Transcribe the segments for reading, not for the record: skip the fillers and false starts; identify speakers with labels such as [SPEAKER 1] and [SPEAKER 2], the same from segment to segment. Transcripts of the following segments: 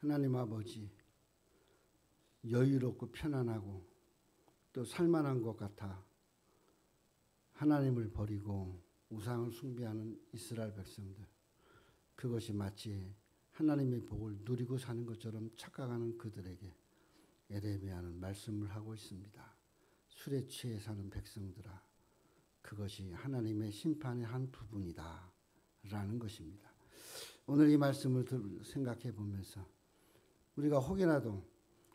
[SPEAKER 1] 하나님 아버지, 여유롭고 편안하고 또 살만한 것 같아 하나님을 버리고 우상을 숭배하는 이스라엘 백성들, 그것이 마치 하나님의 복을 누리고 사는 것처럼 착각하는 그들에게 예레미야는 말씀을 하고 있습니다. 술에 취해 사는 백성들아, 그것이 하나님의 심판의 한 부분이다 라는 것입니다. 오늘 이 말씀을 생각해 보면서 우리가 혹여나도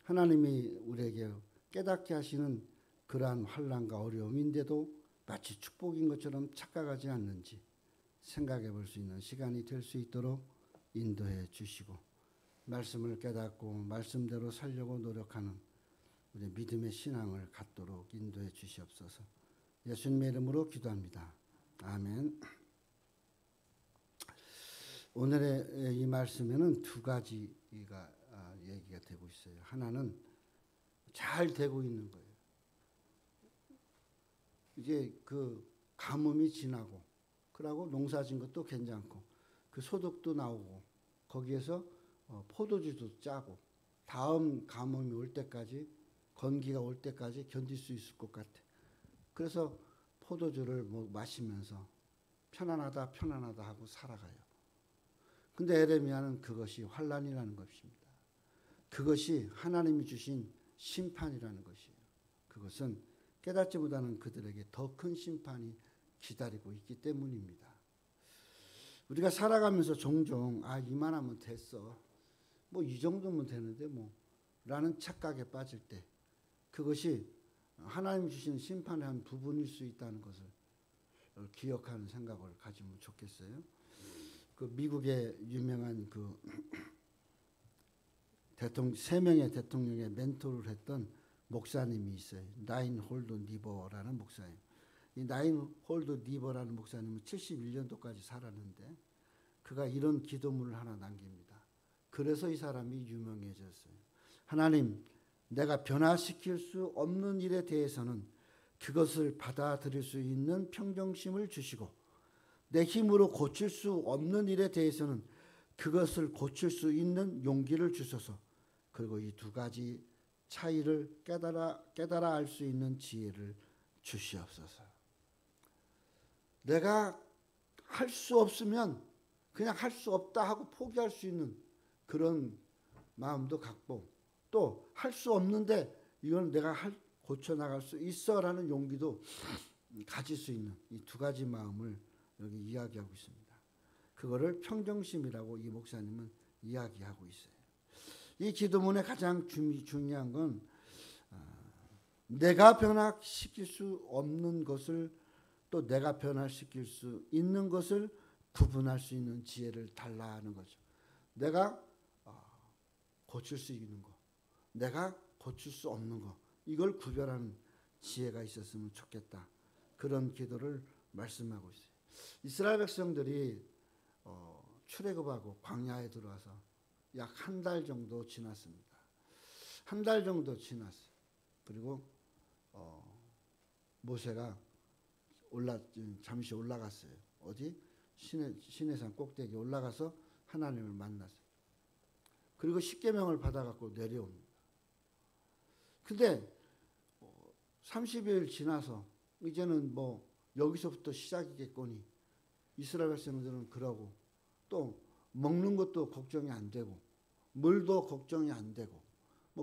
[SPEAKER 1] 하나님이 우리에게 깨닫게 하시는 그러한 환난과 어려움인데도 마치 축복인 것처럼 착각하지 않는지 생각해 볼 수 있는 시간이 될 수 있도록 인도해 주시고, 말씀을 깨닫고 말씀대로 살려고 노력하는 우리 믿음의 신앙을 갖도록 인도해 주시옵소서. 예수님의 이름으로 기도합니다. 아멘. 오늘의 이 말씀에는 두 가지가 얘기가 되고 있어요. 하나는 잘 되고 있는 거예요. 이제 그 가뭄이 지나고, 그러고 농사진 것도 괜찮고, 그 소득도 나오고, 거기에서 포도주도 짜고, 다음 가뭄이 올 때까지, 건기가 올 때까지 견딜 수 있을 것 같아. 그래서 포도주를 마시면서 편안하다 편안하다 하고 살아가요. 근데 에레미야는 그것이 환난이라는 것입니다. 그것이 하나님이 주신 심판이라는 것이에요. 그것은 깨닫지 못하는 그들에게 더 큰 심판이 기다리고 있기 때문입니다. 우리가 살아가면서 종종 이만하면 됐어, 이 정도면 되는데 라는 착각에 빠질 때, 그것이 하나님 주신 심판의 한 부분일 수 있다는 것을 기억하는 생각을 가지면 좋겠어요. 그 미국의 유명한 그 세 명의 대통령의 멘토를 했던 목사님이 있어요. 라인홀드 니버라는 목사님. 이 라인홀드 니버라는 목사님은 71년도까지 살았는데 그가 이런 기도문을 하나 남깁니다. 그래서 이 사람이 유명해졌어요. 하나님, 내가 변화시킬 수 없는 일에 대해서는 그것을 받아들일 수 있는 평정심을 주시고, 내 힘으로 고칠 수 없는 일에 대해서는 그것을 고칠 수 있는 용기를 주소서. 그리고 이 두 가지 차이를 깨달아 알 수 있는 지혜를 주시옵소서. 내가 할 수 없으면 그냥 할 수 없다 하고 포기할 수 있는 그런 마음도 갖고, 또 할 수 없는데 이건 내가 고쳐나갈 수 있어라는 용기도 가질 수 있는 이 두 가지 마음을 여기 이야기하고 있습니다. 그거를 평정심이라고 이 목사님은 이야기하고 있어요. 이 기도문의 가장 중요한 건 내가 변화시킬 수 없는 것을 또 내가 변화시킬 수 있는 것을 구분할 수 있는 지혜를 달라는 거죠. 내가 고칠 수 있는 거, 내가 고칠 수 없는 거, 이걸 구별하는 지혜가 있었으면 좋겠다. 그런 기도를 말씀하고 있어요. 이스라엘 백성들이 출애굽하고 광야에 들어와서 약 한 달 정도 지났습니다. 한 달 정도 지났어요. 그리고 모세가 잠시 올라갔어요. 어디? 시내산 꼭대기에 올라가서 하나님을 만났어요. 그리고 십계명을 받아갖고 내려옵니다. 근데 30일 지나서 이제는 여기서부터 시작이겠거니 이스라엘 백성들은 그러고, 또 먹는 것도 걱정이 안 되고 물도 걱정이 안 되고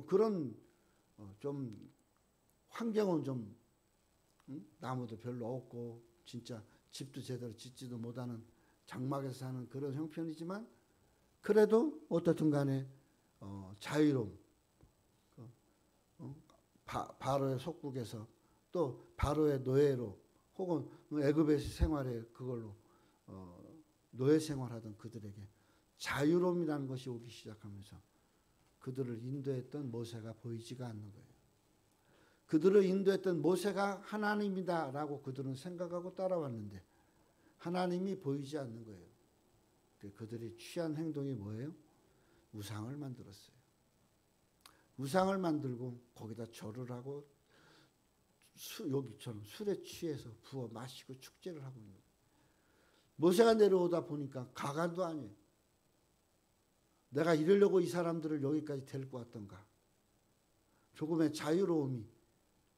[SPEAKER 1] 그런 좀 환경은 좀 나무도 별로 없고 진짜 집도 제대로 짓지도 못하는 장막에서 사는 그런 형편이지만, 그래도 어떻든 간에 자유로움, 바로의 속국에서 또 바로의 노예로 혹은 애굽의 생활에 그걸로 노예 생활하던 그들에게 자유로움이라는 것이 오기 시작하면서 그들을 인도했던 모세가 보이지가 않는 거예요. 그들을 인도했던 모세가 하나님이다라고 그들은 생각하고 따라왔는데 하나님이 보이지 않는 거예요. 그들이 취한 행동이 뭐예요? 우상을 만들었어요. 우상을 만들고 거기다 절을 하고 여기처럼 술에 취해서 부어 마시고 축제를 하고 있는 거예요. 모세가 내려오다 보니까 가관도 아니에요. 내가 이러려고 이 사람들을 여기까지 데리고 왔던가. 조금의 자유로움이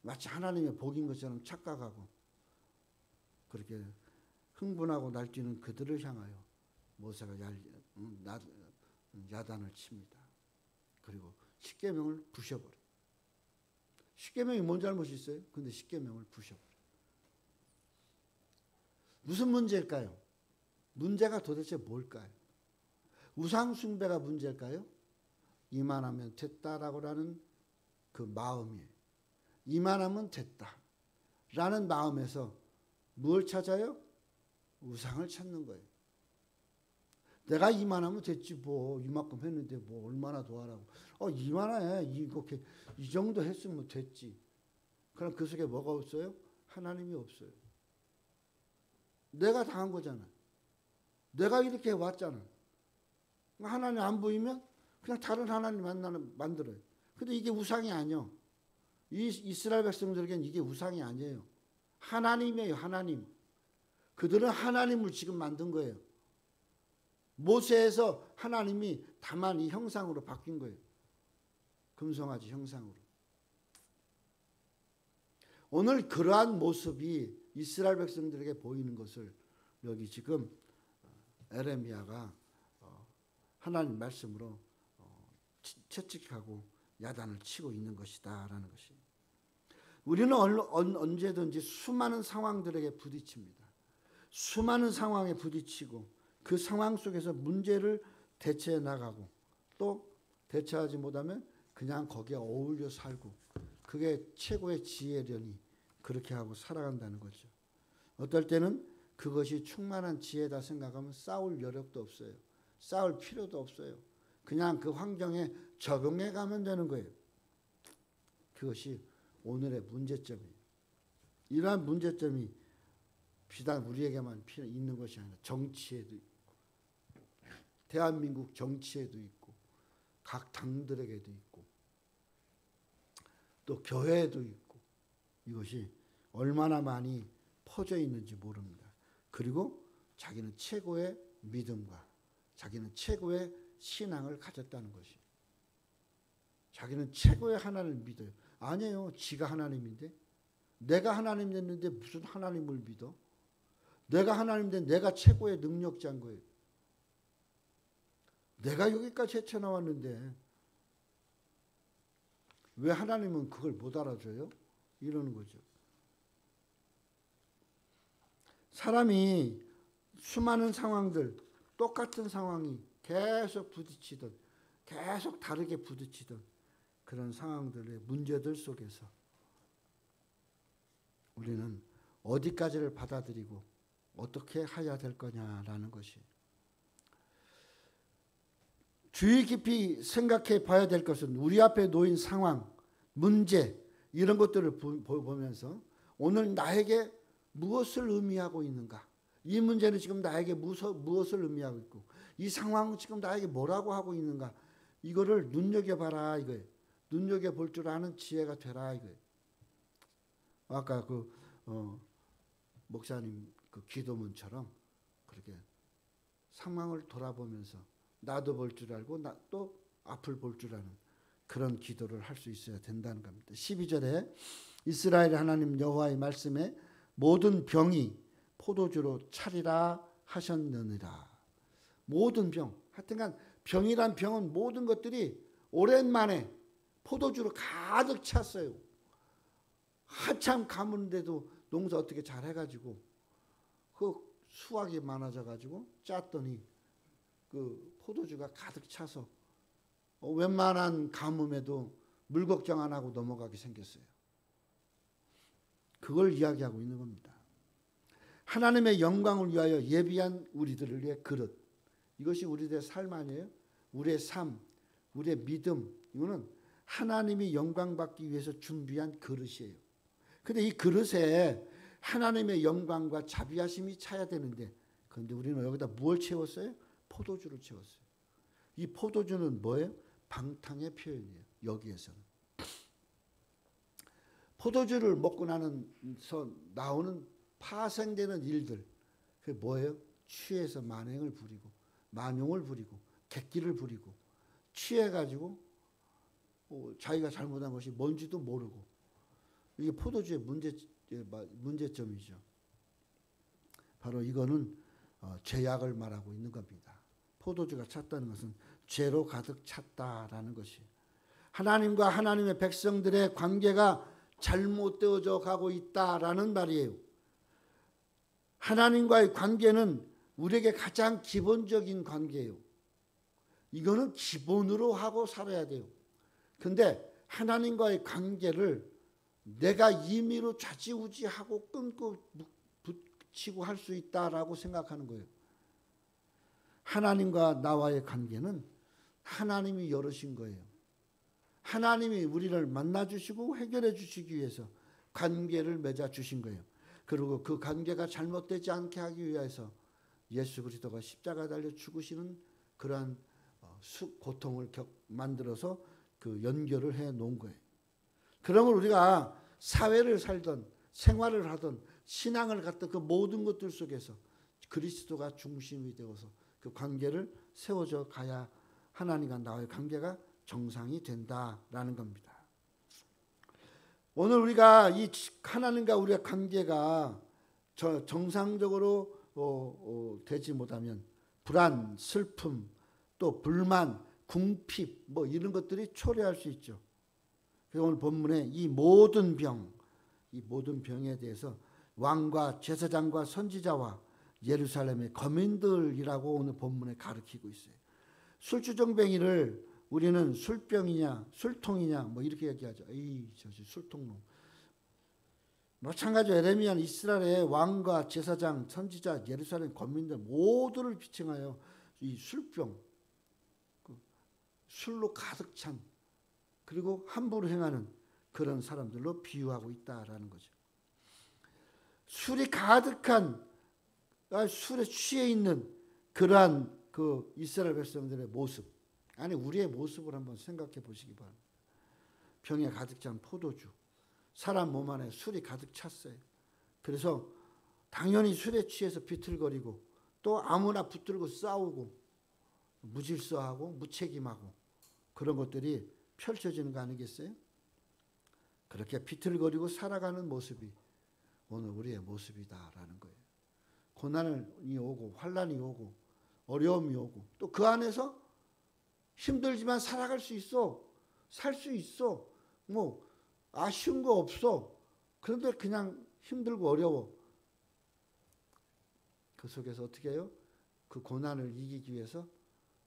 [SPEAKER 1] 마치 하나님의 복인 것처럼 착각하고 그렇게 흥분하고 날뛰는 그들을 향하여 모세가 야단을 칩니다. 그리고 십계명을 부셔버려. 십계명이 뭔 잘못이 있어요? 근데 십계명을 부셔버려. 무슨 문제일까요? 문제가 도대체 뭘까요? 우상숭배가 문제일까요? 이만하면 됐다라고라는 그 마음이에요. 이만하면 됐다라는 마음에서 뭘 찾아요? 우상을 찾는 거예요. 내가 이만하면 됐지 뭐 이만큼 했는데 뭐 얼마나 더 하라고. 이만해 이 정도 했으면 됐지. 그럼 그 속에 뭐가 없어요? 하나님이 없어요. 내가 당한 거잖아. 내가 이렇게 왔잖아. 하나님 안 보이면 그냥 다른 하나님 만들어요. 근데 이게 우상이 아니요. 이 이스라엘 백성들에게는 이게 우상이 아니에요. 하나님이에요. 하나님. 그들은 하나님을 지금 만든 거예요. 모세에서 하나님이 다만 이 형상으로 바뀐 거예요. 금송아지 형상으로. 오늘 그러한 모습이 이스라엘 백성들에게 보이는 것을 여기 지금 에레미야가 하나님 말씀으로 채찍하고 야단을 치고 있는 것이다 라는 것입니다. 우리는 언제든지 수많은 상황들에게 부딪힙니다. 수많은 상황에 부딪히고 그 상황 속에서 문제를 대처해 나가고 또 대처하지 못하면 그냥 거기에 어울려 살고 그게 최고의 지혜려니 그렇게 하고 살아간다는 거죠. 어떨 때는 그것이 충만한 지혜다 생각하면 싸울 여력도 없어요. 싸울 필요도 없어요. 그냥 그 환경에 적응해 가면 되는 거예요. 그것이 오늘의 문제점이에요. 이러한 문제점이 비단 우리에게만 있는 것이 아니라 정치에도 있고 대한민국 정치에도 있고 각 당들에게도 있고 또 교회에도 있고 이것이 얼마나 많이 퍼져 있는지 모릅니다. 그리고 자기는 최고의 믿음과 자기는 최고의 신앙을 가졌다는 것이. 자기는 최고의 하나님을 믿어요. 아니에요. 지가 하나님인데. 내가 하나님 됐는데 무슨 하나님을 믿어? 내가 하나님인데 내가 최고의 능력자인 거예요. 내가 여기까지 헤쳐나왔는데 왜 하나님은 그걸 못 알아줘요? 이러는 거죠. 사람이 수많은 상황들, 똑같은 상황이 계속 부딪히던, 계속 다르게 부딪히던 그런 상황들의 문제들 속에서 우리는 어디까지를 받아들이고 어떻게 해야 될 거냐라는 것이. 주의 깊이 생각해 봐야 될 것은 우리 앞에 놓인 상황, 문제 이런 것들을 보면서 오늘 나에게 무엇을 의미하고 있는가? 이 문제는 지금 나에게 무엇을 의미하고 있고 이 상황은 지금 나에게 뭐라고 하고 있는가? 이거를 눈여겨봐라 이거예요. 눈여겨볼 줄 아는 지혜가 되라 이거예요. 아까 목사님 그 기도문처럼 그렇게 상황을 돌아보면서 나도 볼 줄 알고 또 앞을 볼 줄 아는 그런 기도를 할 수 있어야 된다는 겁니다. 12절에 이스라엘 하나님 여호와의 말씀에 모든 병이 포도주로 차리라 하셨느니라. 모든 병. 하여튼간 병이란 병은 모든 것들이 오랜만에 포도주로 가득 찼어요. 한참 가무는데도 농사 어떻게 잘 해가지고 그 수확이 많아져가지고 짰더니 그 포도주가 가득 차서 웬만한 가뭄에도 물 걱정 안 하고 넘어가게 생겼어요. 그걸 이야기하고 있는 겁니다. 하나님의 영광을 위하여 예비한 우리들을 위해 그릇. 이것이 우리들의 삶 아니에요? 우리의 삶, 우리의 믿음. 이거는 하나님이 영광 받기 위해서 준비한 그릇이에요. 근데 이 그릇에 하나님의 영광과 자비하심이 차야 되는데 그런데 우리는 여기다 뭘 채웠어요? 포도주를 채웠어요. 이 포도주는 뭐예요? 방탕의 표현이에요. 여기에서는. 포도주를 먹고 나서 나오는 파생되는 일들. 그게 뭐예요? 취해서 만행을 부리고 만용을 부리고 객기를 부리고 취해가지고 자기가 잘못한 것이 뭔지도 모르고 이게 포도주의 문제점이죠. 바로 이거는 죄악을 말하고 있는 겁니다. 포도주가 찼다는 것은 죄로 가득 찼다라는 것이 하나님과 하나님의 백성들의 관계가 잘못되어져 가고 있다라는 말이에요. 하나님과의 관계는 우리에게 가장 기본적인 관계예요. 이거는 기본으로 하고 살아야 돼요. 근데 하나님과의 관계를 내가 임의로 좌지우지하고 끊고 붙이고 할 수 있다라고 생각하는 거예요. 하나님과 나와의 관계는 하나님이 열으신 거예요. 하나님이 우리를 만나주시고 해결해 주시기 위해서 관계를 맺어 주신 거예요. 그리고 그 관계가 잘못되지 않게 하기 위해서 예수 그리스도가 십자가 달려 죽으시는 그러한 고통을 만들어서 그 연결을 해 놓은 거예요. 그러면 우리가 사회를 살던 생활을 하던 신앙을 갖던 그 모든 것들 속에서 그리스도가 중심이 되어서 그 관계를 세워져 가야 하나님과 나와의 관계가 정상이 된다라는 겁니다. 오늘 우리가 이 하나님과 우리의 관계가 정상적으로 되지 못하면 불안, 슬픔, 또 불만, 궁핍 뭐 이런 것들이 초래할 수 있죠. 그래서 오늘 본문에 이 모든 병에 대해서 왕과 제사장과 선지자와 예루살렘의 거민들이라고 오늘 본문에 가르치고 있어요. 술주정뱅이를 우리는 술병이냐 술통이냐 뭐 이렇게 얘기하죠. 저지 술통놈. 마찬가지로 에레미야는 이스라엘의 왕과 제사장, 선지자, 예루살렘 거민들 모두를 비칭하여 이 술병, 술로 가득 찬 그리고 함부로 행하는 그런 사람들로 비유하고 있다라는 거죠. 술이 가득한 술에 취해 있는 그러한 그 이스라엘 백성들의 모습, 아니 우리의 모습을 한번 생각해 보시기 바랍니다. 병에 가득 찬 포도주, 사람 몸 안에 술이 가득 찼어요. 그래서 당연히 술에 취해서 비틀거리고 또 아무나 붙들고 싸우고 무질서하고 무책임하고 그런 것들이 펼쳐지는 거 아니겠어요? 그렇게 비틀거리고 살아가는 모습이 오늘 우리의 모습이다라는 거예요. 고난이 오고 환난이 오고 어려움이 오고 또 그 안에서 힘들지만 살아갈 수 있어. 살 수 있어. 뭐 아쉬운 거 없어. 그런데 그냥 힘들고 어려워. 그 속에서 어떻게 해요? 그 고난을 이기기 위해서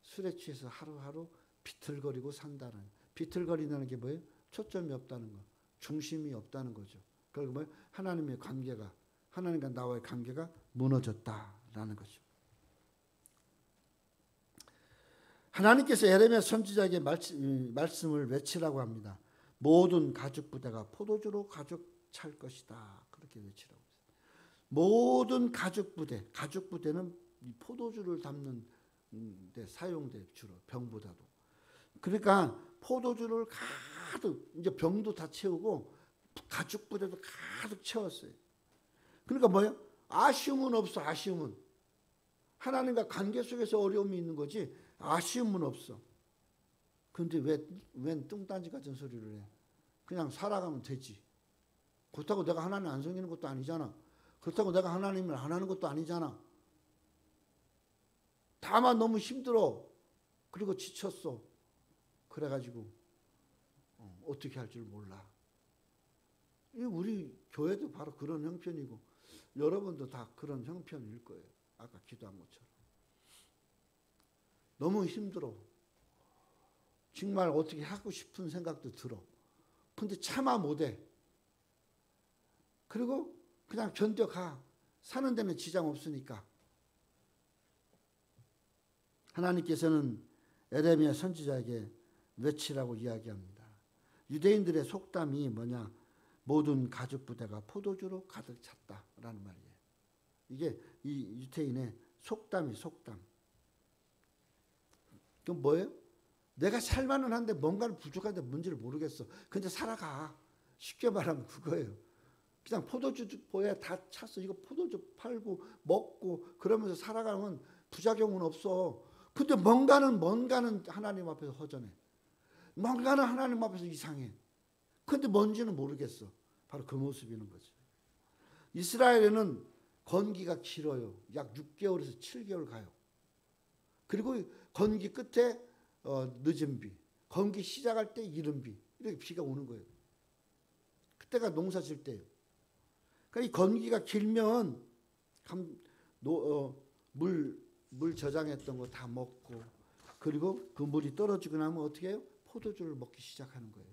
[SPEAKER 1] 술에 취해서 하루하루 비틀거리고 산다는. 비틀거리는 게 뭐예요? 초점이 없다는 거. 중심이 없다는 거죠. 그리고 뭐예요? 하나님의 관계가, 하나님과 나와의 관계가 무너졌다라는 거죠. 하나님께서 에레미야 선지자에게 말씀을 외치라고 합니다. 모든 가죽 부대가 포도주로 가득 찰 것이다. 그렇게 외치라고 했어요. 모든 가죽 부대는 포도주를 담는 데 사용돼 주로 병보다도. 그러니까 포도주를 가득 이제 병도 다 채우고 가죽 부대도 가득 채웠어요. 그러니까 뭐예요? 아쉬움은 없어. 아쉬움은 하나님과 관계 속에서 어려움이 있는 거지 아쉬움은 없어. 그런데 웬 뚱딴지 같은 소리를 해. 그냥 살아가면 되지. 그렇다고 내가 하나님 안 섬기는 것도 아니잖아. 그렇다고 내가 하나님을 안 하는 것도 아니잖아. 다만 너무 힘들어. 그리고 지쳤어. 그래가지고 어떻게 할 줄 몰라. 우리 교회도 바로 그런 형편이고 여러분도 다 그런 형편일 거예요. 아까 기도한 것처럼. 너무 힘들어. 정말 어떻게 하고 싶은 생각도 들어. 근데 차마 못해. 그리고 그냥 견뎌가. 사는 데는 지장 없으니까. 하나님께서는 에레미야 선지자에게 외치라고 이야기합니다. 유대인들의 속담이 뭐냐? 모든 가죽 부대가 포도주로 가득 찼다라는 말이에요. 이게 이 유대인의 속담이 속담. 그럼 뭐예요? 내가 살만은 한데 뭔가는 부족한데 뭔지를 모르겠어. 근데 살아가. 쉽게 말하면 그거예요. 그냥 포도주 보야 다 찼어. 이거 포도주 팔고 먹고 그러면서 살아가면 부작용은 없어. 근데 뭔가는 하나님 앞에서 허전해. 뭔가는 하나님 앞에서 이상해. 근데 뭔지는 모르겠어. 바로 그 모습이는 거죠. 이스라엘에는 건기가 길어요. 약 6개월에서 7개월 가요. 그리고 건기 끝에 늦은 비, 건기 시작할 때 이른 비, 이렇게 비가 오는 거예요. 그때가 농사 질 때예요. 그러니까 이 건기가 길면 물 저장했던 거 다 먹고, 그리고 그 물이 떨어지고 나면 어떻게 해요? 포도주를 먹기 시작하는 거예요.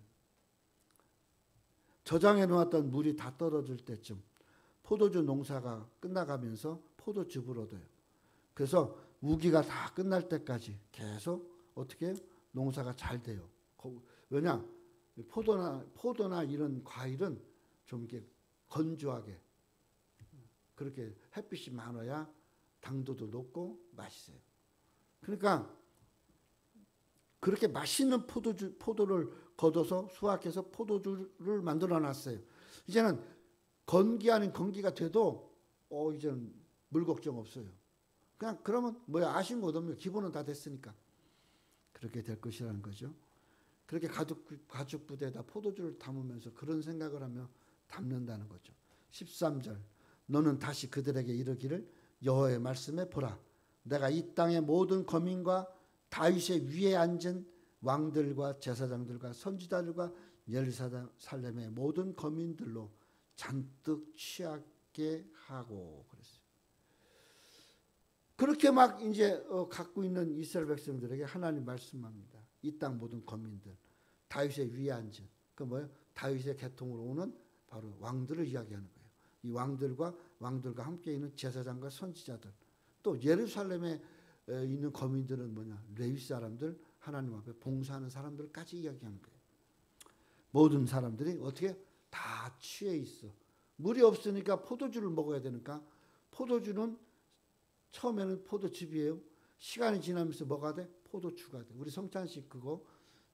[SPEAKER 1] 저장해 놓았던 물이 다 떨어질 때쯤 포도주 농사가 끝나가면서 포도즙을 얻어요. 그래서 우기가 다 끝날 때까지 계속 어떻게 해요? 농사가 잘 돼요. 왜냐? 포도나 이런 과일은 좀 이렇게 건조하게, 그렇게 햇빛이 많아야 당도도 높고 맛있어요. 그러니까 그렇게 맛있는 포도를 걷어서 수확해서 포도주를 만들어 놨어요. 이제는 건기 아닌 건기가 돼도 이제는 물 걱정 없어요. 그냥 그러면 뭐야, 아쉬운 것 없는 기본은 다 됐으니까 그렇게 될 것이라는 거죠. 그렇게 가죽 부대에다 포도주를 담으면서 그런 생각을 하며 담는다는 거죠. 13절, 너는 다시 그들에게 이르기를 여호와의 말씀에 보라, 내가 이 땅의 모든 거민과 다윗의 위에 앉은 왕들과 제사장들과 선지자들과 예루살렘의 모든 거민들로 잔뜩 취하게 하고 그랬어요. 그렇게 막 이제 갖고 있는 이스라엘 백성들에게 하나님 말씀합니다. 이 땅 모든 거민들, 다윗의 위에 앉은, 그 뭐예요? 다윗의 계통으로 오는 바로 왕들을 이야기하는 거예요. 이 왕들과 함께 있는 제사장과 선지자들, 또 예루살렘에 있는 거민들은 뭐냐? 레위 사람들, 하나님 앞에 봉사하는 사람들까지 이야기하는 거예요. 모든 사람들이 어떻게 다 취해 있어. 물이 없으니까 포도주를 먹어야 되니까, 포도주는 처음에는 포도즙이에요. 시간이 지나면서 뭐가 돼? 포도주가 돼. 우리 성찬식 그거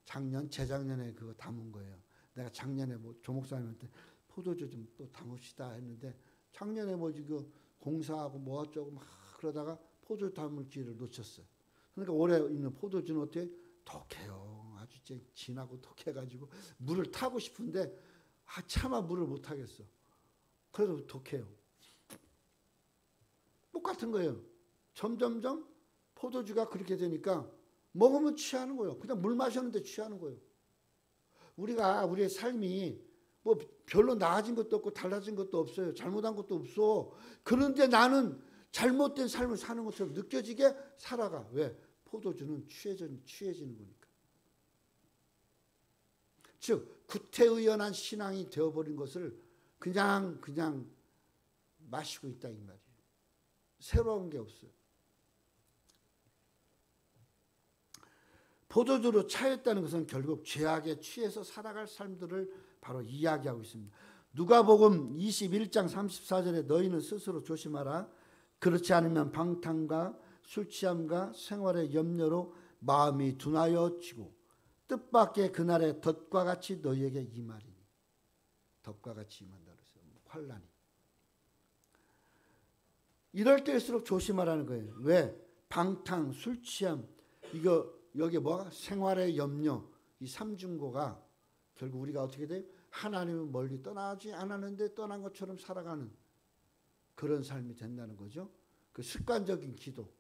[SPEAKER 1] 재작년에 그거 담은 거예요. 내가 작년에 조목사님한테 포도주 좀 또 담읍시다 했는데, 작년에 지금 공사하고 뭐 어쩌고 막 그러다가 포도주 담을 기회를 놓쳤어요. 그러니까 올해 있는 포도주는 어떻게? 독해요. 아주 진하고 독해가지고 물을 타고 싶은데 차마 물을 못 타겠어. 그래도 독해요. 똑같은 거예요. 점점점 포도주가 그렇게 되니까 먹으면 취하는 거예요. 그냥 물 마셨는데 취하는 거예요. 우리의 삶이 뭐 별로 나아진 것도 없고 달라진 것도 없어요. 잘못한 것도 없어. 그런데 나는 잘못된 삶을 사는 것처럼 느껴지게 살아가. 왜? 포도주는 취해지는 거니까. 즉 구태의연한 신앙이 되어버린 것을 그냥 마시고 있다 이 말이에요. 새로운 게 없어요. 포도주로 차였다는 것은 결국 죄악에 취해서 살아갈 삶들을 바로 이야기하고 있습니다. 누가복음 21장 34절에 너희는 스스로 조심하라. 그렇지 않으면 방탕과 술 취함과 생활의 염려로 마음이 둔하여지고 뜻밖의 그날의 덫과 같이 너희에게 임하리니. 덫과 같이 임한다 그랬어요. 환난이. 이럴 때일수록 조심하라는 거예요. 왜? 방탕, 술 취함, 여기 뭐가? 생활의 염려, 이 삼중고가 결국 우리가 어떻게 돼요? 하나님은 멀리 떠나지 않았는데 떠난 것처럼 살아가는 그런 삶이 된다는 거죠. 그 습관적인 기도,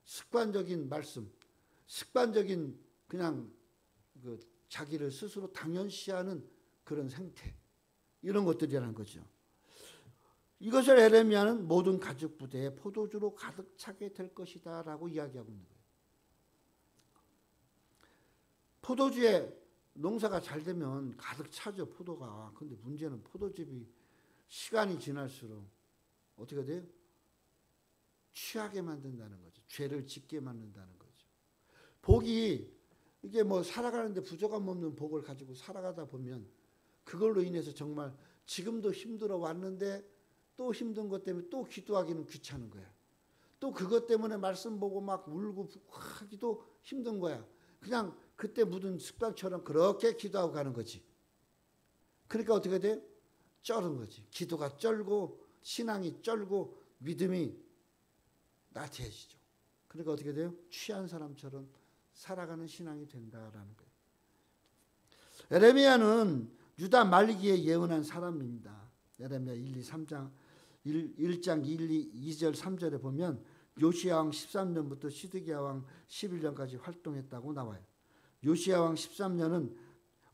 [SPEAKER 1] 습관적인 말씀, 습관적인 그냥 그 자기를 스스로 당연시하는 그런 생태, 이런 것들이라는 거죠. 이것을 에레미야는 모든 가죽 부대에 포도주로 가득 차게 될 것이다 라고 이야기하고 있는 거예요. 포도주에 농사가 잘 되면 가득 차죠, 포도가. 근데 문제는 포도즙이 시간이 지날수록 어떻게 돼요? 취하게 만든다는 거죠. 죄를 짓게 만든다는 거죠. 복이, 이게 살아가는데 부족함 없는 복을 가지고 살아가다 보면 그걸로 인해서 정말 지금도 힘들어 왔는데 또 힘든 것 때문에 또 기도하기는 귀찮은 거야. 또 그것 때문에 말씀 보고 막 울고 하기도 힘든 거야. 그냥 그때 묻은 습관처럼 그렇게 기도하고 가는 거지. 그러니까 어떻게 돼요? 쩔은 거지. 기도가 쩔고 신앙이 쩔고 믿음이 나태해지죠. 그러니까 어떻게 돼요? 취한 사람처럼 살아가는 신앙이 된다라는 거예요. 에레미야는 유다 말기에 예언한 사람입니다. 에레미야 1장 2절 3절에 보면 요시야 왕 13년부터 시드기야 왕 11년까지 활동했다고 나와요. 요시야 왕 13년은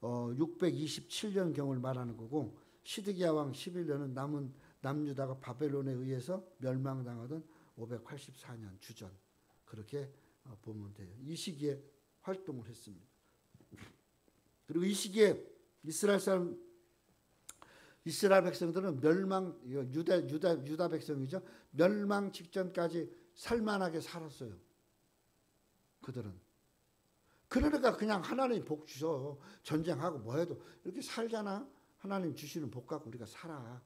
[SPEAKER 1] 627년경을 말하는 거고, 시드기야 왕 11년은 남유다가 바벨론에 의해서 멸망당하던 584년 주전, 그렇게 보면 돼요. 이 시기에 활동을 했습니다. 그리고 이 시기에 이스라엘 백성들은 유다 백성이죠. 멸망 직전까지 살만하게 살았어요. 그들은. 그러니까 그냥 하나님 복 주셔. 전쟁하고 뭐해도 이렇게 살잖아. 하나님 주시는 복 갖고 우리가 살아.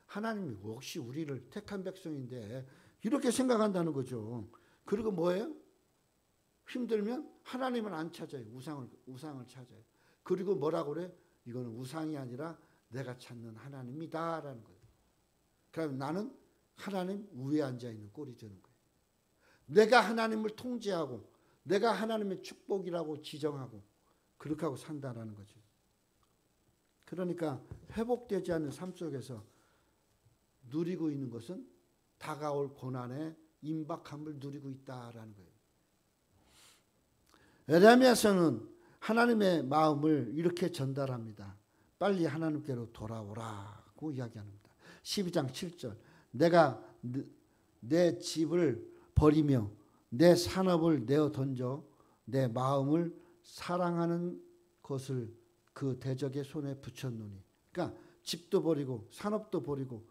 [SPEAKER 1] 하나님이 혹시 우리를 택한 백성인데 이렇게 생각한다는 거죠. 그리고 뭐예요? 힘들면 하나님을 안 찾아요. 우상을 찾아요. 그리고 뭐라고 그래? 이거는 우상이 아니라 내가 찾는 하나님이다라는 거예요. 그럼 나는 하나님 위에 앉아있는 꼴이 되는 거예요. 내가 하나님을 통제하고 내가 하나님의 축복이라고 지정하고 그렇게 하고 산다라는 거죠. 그러니까 회복되지 않는 삶 속에서 누리고 있는 것은 다가올 고난의 임박함을 누리고 있다라는 거예요. 에레미야서는 하나님의 마음을 이렇게 전달합니다. 빨리 하나님께로 돌아오라고 이야기합니다. 12장 7절 내가 내 집을 버리며 내 산업을 내어 던져 내 마음을 사랑하는 것을 그 대적의 손에 붙였노니. 그러니까 집도 버리고 산업도 버리고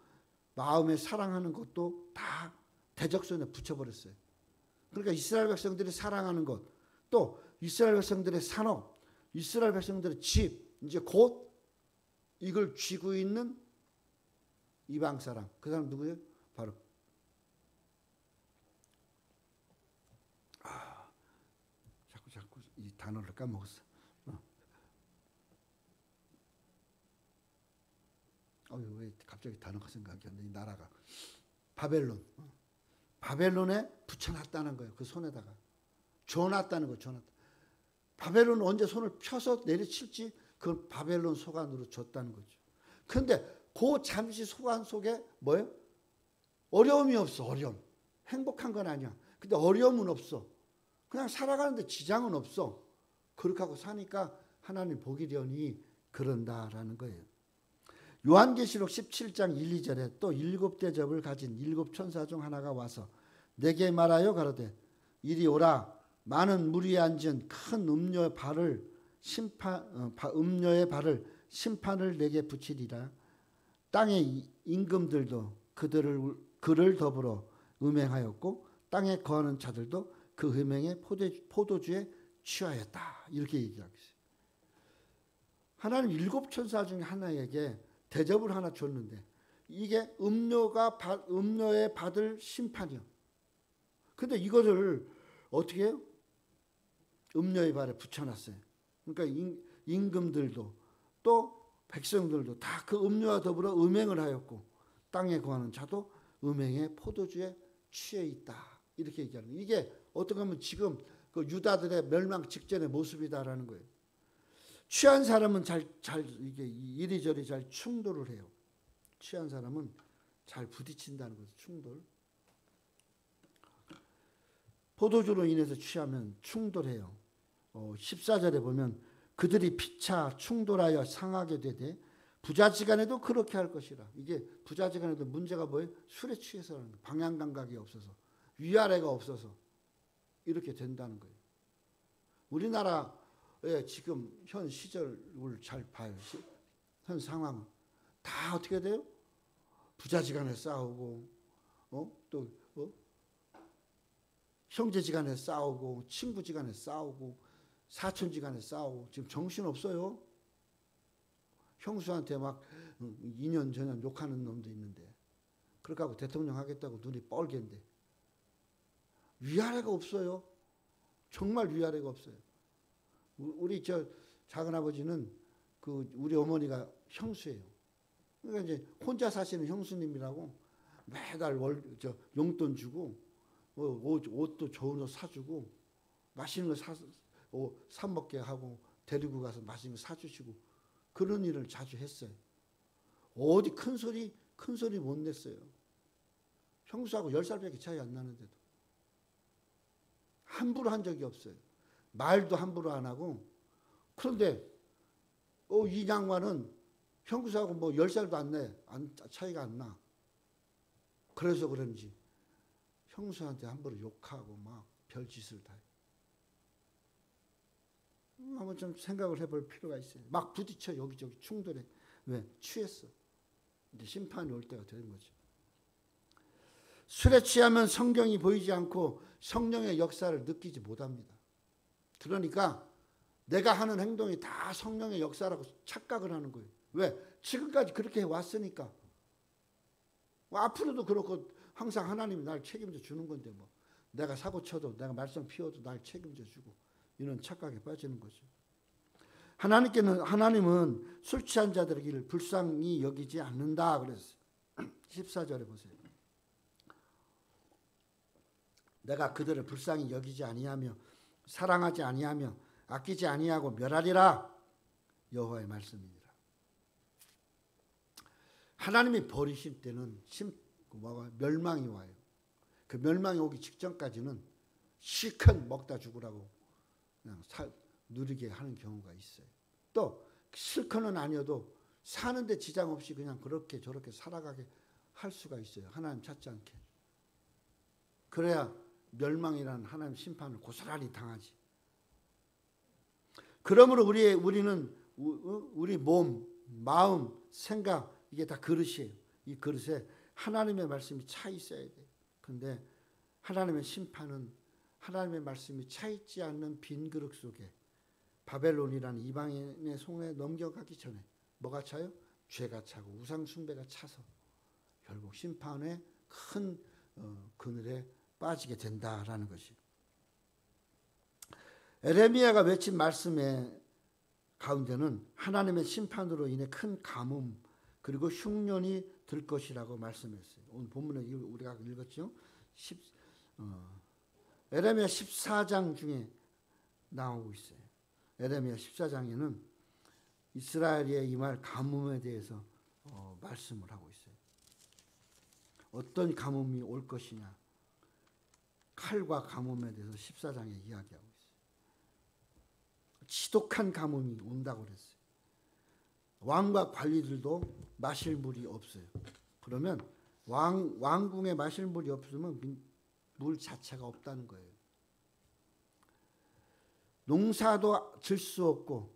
[SPEAKER 1] 마음에 사랑하는 것도 다 대적 손에 붙여버렸어요. 그러니까 이스라엘 백성들이 사랑하는 것, 또 이스라엘 백성들의 산업, 이스라엘 백성들의 집, 이제 곧 이걸 쥐고 있는 이방 사람. 그 사람 누구예요? 바로 자꾸 이 단어를 까먹었어. 왜 갑자기 단어가 생각이 안 나? 이 나라가 바벨론. 바벨론에 붙여놨다는 거예요. 그 손에다가 줘놨다는 거예요. 줘놨다. 바벨론은 언제 손을 펴서 내리칠지 그 바벨론 소관으로 줬다는 거죠. 그런데 그 잠시 소관 속에 뭐예요? 어려움이 없어. 어려움. 행복한 건 아니야. 근데 어려움은 없어. 그냥 살아가는데 지장은 없어. 그렇게 하고 사니까 하나님 복이 되니 그런다라는 거예요. 요한계시록 17장 1, 2절에 또 7대접을 가진 7천사 중 하나가 와서 내게 말하여 가로되 이리 오라. 많은 물 위에 앉은 큰 음녀의 발을 심판을 내게 붙이리라. 땅의 임금들도 그를 더불어 음행하였고 땅에 거하는 자들도 그 음행의 포도주에 취하였다. 이렇게 얘기하고 있어요. 하나님 7천사 중에 하나에게 대접을 하나 줬는데 이게 음녀에 받을 심판이요. 근데 이거를 어떻게 해요? 음녀의 발에 붙여놨어요. 그러니까 임금들도 또 백성들도 다 그 음녀와 더불어 음행을 하였고 땅에 거하는 자도 음행의 포도주에 취해 있다. 이렇게 얘기하는 거예요. 이게 어떻게 보면 지금 그 유다들의 멸망 직전의 모습이다라는 거예요. 취한 사람은 이게 이리저리 잘 충돌을 해요. 취한 사람은 잘 부딪힌다는 거죠. 충돌. 포도주로 인해서 취하면 충돌해요. 14절에 보면 그들이 피차 충돌하여 상하게 되되 부자지간에도 그렇게 할 것이라. 이게 부자지간에도 문제가 뭐예요? 술에 취해서라는 거예요. 방향 감각이 없어서 위아래가 없어서 이렇게 된다는 거예요. 우리나라의 지금 현 시절을 잘 봐요. 현 상황은 다 어떻게 돼요? 부자지간에 싸우고 또 형제지간에 싸우고 친구지간에 싸우고 사촌지간에 싸우고 지금 정신없어요. 형수한테 막 2년 전년 욕하는 놈도 있는데 그렇게 하고 대통령 하겠다고 눈이 뻘개인데 위아래가 없어요. 정말 위아래가 없어요. 우리 저 작은아버지는 우리 어머니가 형수예요. 그러니까 이제 혼자 사시는 형수님이라고 매달 용돈 주고 옷도 좋은 옷 사주고 맛있는 거 사 먹게 하고 데리고 가서 맛있는 거 사주시고 그런 일을 자주 했어요. 어디 큰 소리 못 냈어요. 형수하고 10살밖에 차이 안 나는데도 함부로 한 적이 없어요. 말도 함부로 안 하고. 그런데 이 양반은 형수하고 뭐 10살도 차이가 안 나. 그래서 그런지 형수한테 함부로 욕하고 막 별짓을 다 해요. 한번 좀 생각을 해볼 필요가 있어요. 막 부딪혀 여기저기 충돌해. 왜? 취했어. 이제 심판이 올 때가 되는 거죠. 술에 취하면 성경이 보이지 않고 성령의 역사를 느끼지 못합니다. 그러니까 내가 하는 행동이 다 성령의 역사라고 착각을 하는 거예요. 왜? 지금까지 그렇게 해왔으니까. 앞으로도 그렇고 항상 하나님이 날 책임져 주는 건데 뭐 내가 사고 쳐도 내가 말썽 피워도 날 책임져 주고 이런 착각에 빠지는 거죠. 하나님은 술 취한 자들의 길을 불쌍히 여기지 않는다 그랬어요. 14절에 보세요. 내가 그들을 불쌍히 여기지 아니하며 사랑하지 아니하며 아끼지 아니하고 멸하리라. 여호와의 말씀이니라. 하나님이 버리실 때는 멸망이 와요. 그 멸망이 오기 직전까지는 실컷 먹다 죽으라고 그냥 누리게 하는 경우가 있어요. 또 실컷은 아니어도 사는데 지장 없이 그냥 그렇게 저렇게 살아가게 할 수가 있어요. 하나님 찾지 않게. 그래야 멸망이라는 하나님 심판을 고스란히 당하지. 그러므로 우리는 우리 몸, 마음, 생각 이게 다 그릇이에요. 이 그릇에 하나님의 말씀이 차 있어야 돼요. 그런데 하나님의 심판은 하나님의 말씀이 차 있지 않는 빈 그릇 속에 바벨론이라는 이방인의 손에 넘겨가기 전에 뭐가 차요? 죄가 차고 우상 숭배가 차서 결국 심판의 큰 그늘에 빠지게 된다라는 것이. 에레미야가 외친 말씀의 가운데는 하나님의 심판으로 인해 큰 가뭄 그리고 흉년이 들 것이라고 말씀했어요. 오늘 본문에 우리가 읽었죠. 에레미야 14장 중에 나오고 있어요. 에레미야 14장에는 이스라엘의 임할 가뭄에 대해서 말씀을 하고 있어요. 어떤 가뭄이 올 것이냐. 칼과 가뭄에 대해서 14장에 이야기하고 있어요. 지독한 가뭄이 온다고 그랬어요. 왕과 관리들도 마실 물이 없어요. 그러면 왕궁에 마실 물이 없으면 물 자체가 없다는 거예요. 농사도 질 수 없고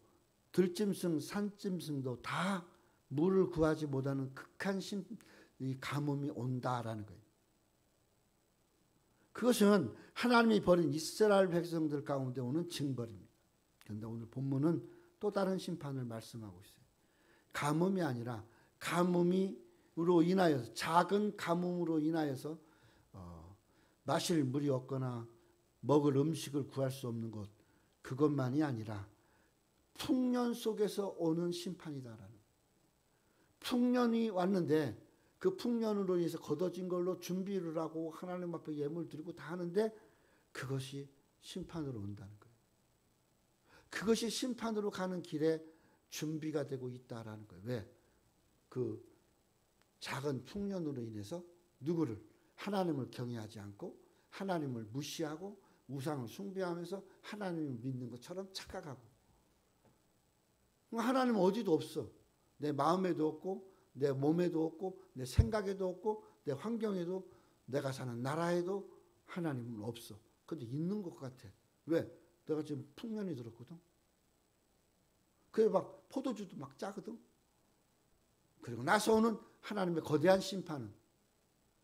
[SPEAKER 1] 들짐승, 산짐승도 다 물을 구하지 못하는 극한 이 가뭄이 온다라는 거예요. 그것은 하나님이 버린 이스라엘 백성들 가운데 오는 징벌입니다. 그런데 오늘 본문은 또 다른 심판을 말씀하고 있어요. 가뭄이 아니라 가뭄으로 인하여서 작은 가뭄으로 인하여서 마실 물이 없거나 먹을 음식을 구할 수 없는 것 그것만이 아니라 풍년 속에서 오는 심판이다라는 거예요. 풍년이 왔는데 그 풍년으로 인해서 걷어진 걸로 준비를 하고 하나님 앞에 예물 드리고 다 하는데 그것이 심판으로 온다는 거예요. 그것이 심판으로 가는 길에 준비가 되고 있다라는 거예요. 왜? 그 작은 풍년으로 인해서 누구를? 하나님을 경외하지 않고 하나님을 무시하고 우상을 숭배하면서 하나님을 믿는 것처럼 착각하고. 하나님은 어디도 없어. 내 마음에도 없고 내 몸에도 없고 내 생각에도 없고 내 환경에도 내가 사는 나라에도 하나님은 없어. 근데 있는 것 같아. 왜? 내가 지금 풍년이 들었거든. 그래 막 포도주도 막 짜거든. 그리고 나서 오는 하나님의 거대한 심판은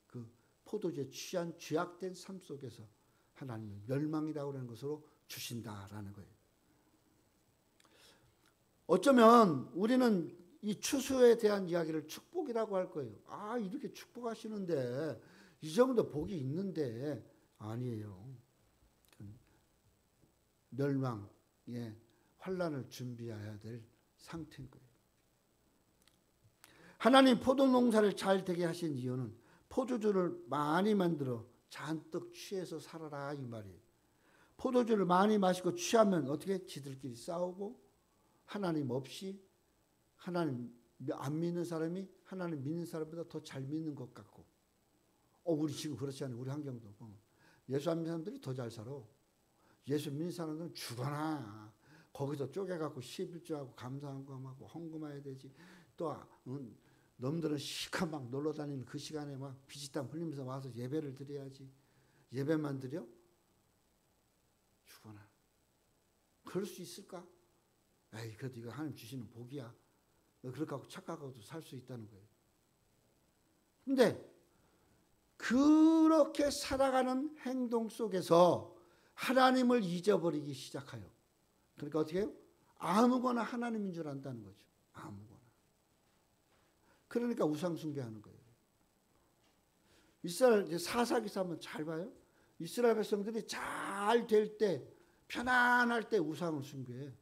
[SPEAKER 1] 그 포도주에 취한 죄악된 삶 속에서 하나님의 멸망이라고 하는 것으로 주신다라는 거예요. 어쩌면 우리는 이 추수에 대한 이야기를 축복이라고 할 거예요. 아, 이렇게 축복하시는데 이 정도 복이 있는데 아니에요. 멸망의 환란을 준비해야 될 상태인 거예요. 하나님 포도 농사를 잘 되게 하신 이유는 포도주를 많이 만들어 잔뜩 취해서 살아라 이 말이에요. 포도주를 많이 마시고 취하면 어떻게 지들끼리 싸우고 하나님 없이 하나님 안 믿는 사람이 하나님 믿는 사람보다 더 잘 믿는 것 같고 우리 지금 그렇지 않아요. 우리 환경도 예수 안 믿는 사람들이 더 잘 살아. 예수 믿는 사람들은 죽어나 거기서 쪼개갖고 11조하고 감사하고 헌금해야 되지. 또 놈들은 시커 막 놀러다니는 그 시간에 막 피지땀 흘리면서 와서 예배를 드려야지. 예배만 드려? 죽어나. 그럴 수 있을까? 에이, 그래도 이거 하나님 주시는 복이야. 그렇게 하고 착각하고도 살 수 있다는 거예요. 근데 그렇게 살아가는 행동 속에서 하나님을 잊어버리기 시작해요. 그러니까 어떻게 해요? 아무거나 하나님인 줄 안다는 거죠. 아무거나. 그러니까 우상 숭배하는 거예요. 이스라엘 사사기사 한번 잘 봐요. 이스라엘 백성들이 잘 될 때, 편안할 때 우상을 숭배해.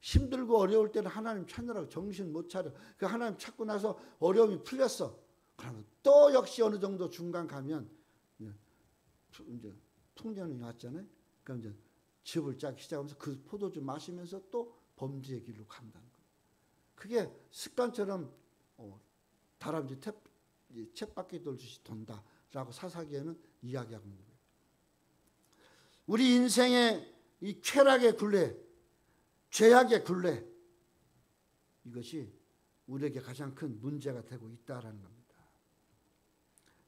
[SPEAKER 1] 힘들고 어려울 때는 하나님 찾느라고 정신 못 차려. 그 하나님 찾고 나서 어려움이 풀렸어. 그러면 또 역시 어느 정도 중간 가면 이제 통전이 왔잖아요. 그럼 이제 집을 짜기 시작하면서 그 포도주 마시면서 또 범죄의 길로 간다는 거예요. 그게 습관처럼 다람쥐 쳇바퀴 돌듯이 돈다라고 사사기에는 이야기하고 있는 거예요. 우리 인생의 이 쾌락의 굴레, 죄악의 굴레, 이것이 우리에게 가장 큰 문제가 되고 있다라는 겁니다.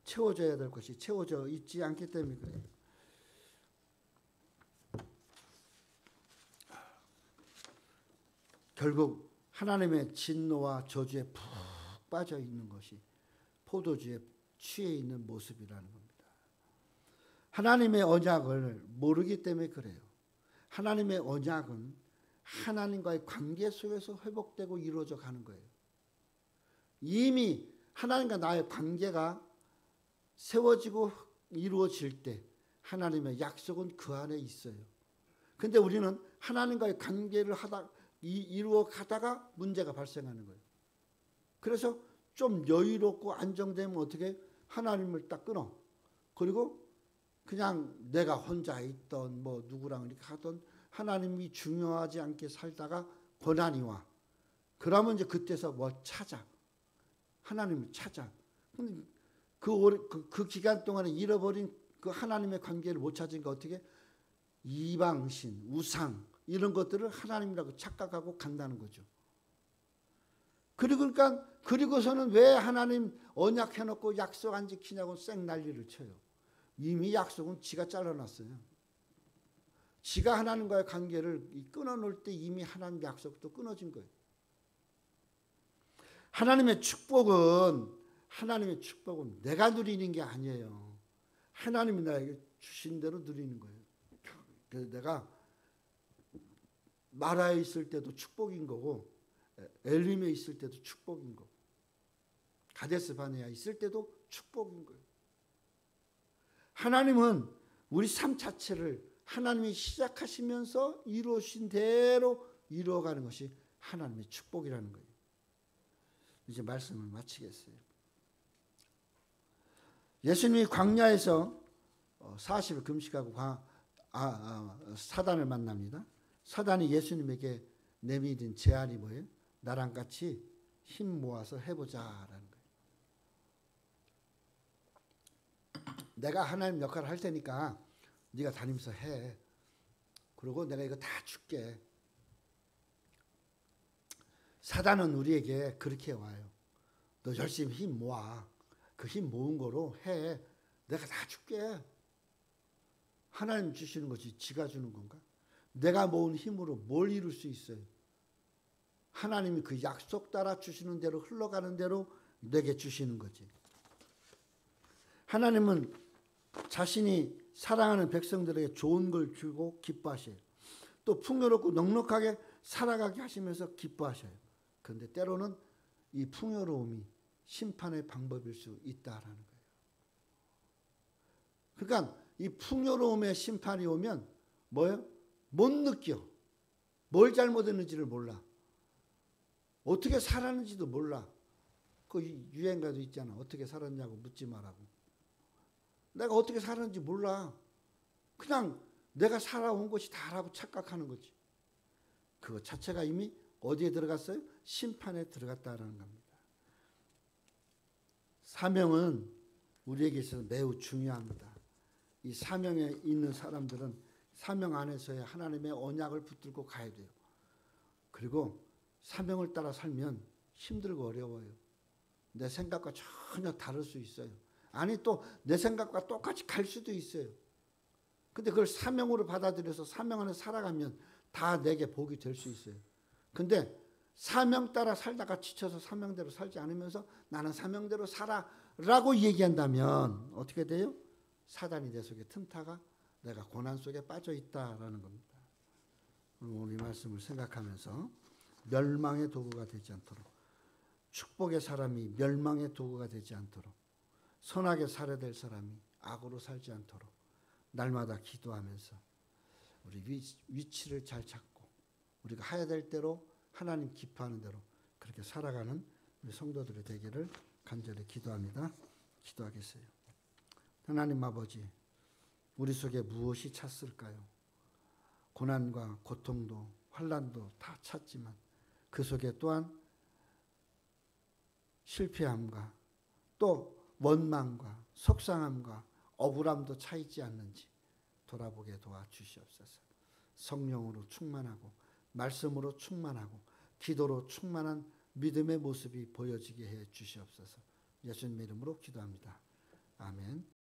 [SPEAKER 1] 채워져야 될 것이 채워져 있지 않기 때문에 그래요. 결국 하나님의 진노와 저주에 푹 빠져 있는 것이 포도주에 취해 있는 모습이라는 겁니다. 하나님의 언약을 모르기 때문에 그래요. 하나님의 언약은 하나님과의 관계 속에서 회복되고 이루어져 가는 거예요. 이미 하나님과 나의 관계가 세워지고 이루어질 때 하나님의 약속은 그 안에 있어요. 근데 우리는 하나님과의 관계를 이루어 가다가 문제가 발생하는 거예요. 그래서 좀 여유롭고 안정되면 어떻게 하나님을 딱 끊어. 그리고 그냥 내가 혼자 있던 누구랑 이렇게 하던 하나님이 중요하지 않게 살다가 고난이 와. 그러면 이제 그때서 찾아. 하나님을 찾아. 근데 그 기간 동안에 잃어버린 그 하나님의 관계를 못 찾으니까 어떻게 이방신, 우상 이런 것들을 하나님이라고 착각하고 간다는 거죠. 그리고서는 왜 하나님 언약해놓고 약속 안 지키냐고 쌩 난리를 쳐요. 이미 약속은 지가 잘라놨어요. 지가 하나님과의 관계를 끊어놓을 때 이미 하나님 약속도 끊어진 거예요. 하나님의 축복은 내가 누리는 게 아니에요. 하나님이 나에게 주신 대로 누리는 거예요. 그래서 내가 마라에 있을 때도 축복인 거고 엘림에 있을 때도 축복인 거고 가데스 바네아에 있을 때도 축복인 거예요. 하나님은 우리 삶 자체를 하나님이 시작하시면서 이루어진 대로 이루어가는 것이 하나님의 축복이라는 거예요. 이제 말씀을 마치겠어요. 예수님이 광야에서 40일 금식하고 사단을 만납니다. 사단이 예수님에게 내밀은 제안이 뭐예요? 나랑 같이 힘 모아서 해보자라는 거예요. 내가 하나님 역할을 할 테니까 네가 다니면서 해. 그리고 내가 이거 다 줄게. 사단은 우리에게 그렇게 와요. 너 열심히 힘 모아. 그 힘 모은 거로 해. 내가 다 줄게. 하나님 주시는 것이 지가 주는 건가? 내가 모은 힘으로 뭘 이룰 수 있어요? 하나님이 그 약속 따라 주시는 대로 흘러가는 대로 내게 주시는 거지. 하나님은 자신이 사랑하는 백성들에게 좋은 걸 주고 기뻐하셔요. 또 풍요롭고 넉넉하게 살아가게 하시면서 기뻐하셔요. 그런데 때로는 이 풍요로움이 심판의 방법일 수 있다라는 거예요. 그러니까 이 풍요로움의 심판이 오면 뭐예요? 못 느껴. 뭘 잘못했는지를 몰라. 어떻게 살았는지도 몰라. 그 유행가도 있잖아. 어떻게 살았냐고 묻지 말라고. 내가 어떻게 살았는지 몰라. 그냥 내가 살아온 것이 다라고 착각하는 거지. 그것 자체가 이미 어디에 들어갔어요? 심판에 들어갔다라는 겁니다. 사명은 우리에게 있어서 매우 중요합니다. 이 사명에 있는 사람들은 사명 안에서의 하나님의 언약을 붙들고 가야 돼요. 그리고 사명을 따라 살면 힘들고 어려워요. 내 생각과 전혀 다를 수 있어요. 아니 또 내 생각과 똑같이 갈 수도 있어요. 근데 그걸 사명으로 받아들여서 사명 안에 살아가면 다 내게 복이 될 수 있어요. 근데 사명 따라 살다가 지쳐서 사명대로 살지 않으면서 나는 사명대로 살아라고 얘기한다면 어떻게 돼요? 사단이 내 속에 틈타가 내가 고난 속에 빠져 있다라는 겁니다. 오늘 이 말씀을 생각하면서 멸망의 도구가 되지 않도록, 축복의 사람이 멸망의 도구가 되지 않도록, 선하게 살아야 될 사람이 악으로 살지 않도록 날마다 기도하면서 우리 위치를 잘 찾고 우리가 해야 될 대로 하나님 기뻐하는 대로 그렇게 살아가는 우리 성도들이 되기를 간절히 기도합니다. 기도하겠어요. 하나님 아버지, 우리 속에 무엇이 찼을까요? 고난과 고통도 환난도 다 찼지만 그 속에 또한 실패함과 또 원망과 속상함과 억울함도 차 있지 않는지 돌아보게 도와주시옵소서. 성령으로 충만하고 말씀으로 충만하고 기도로 충만한 믿음의 모습이 보여지게 해 주시옵소서. 예수님의 이름으로 기도합니다. 아멘.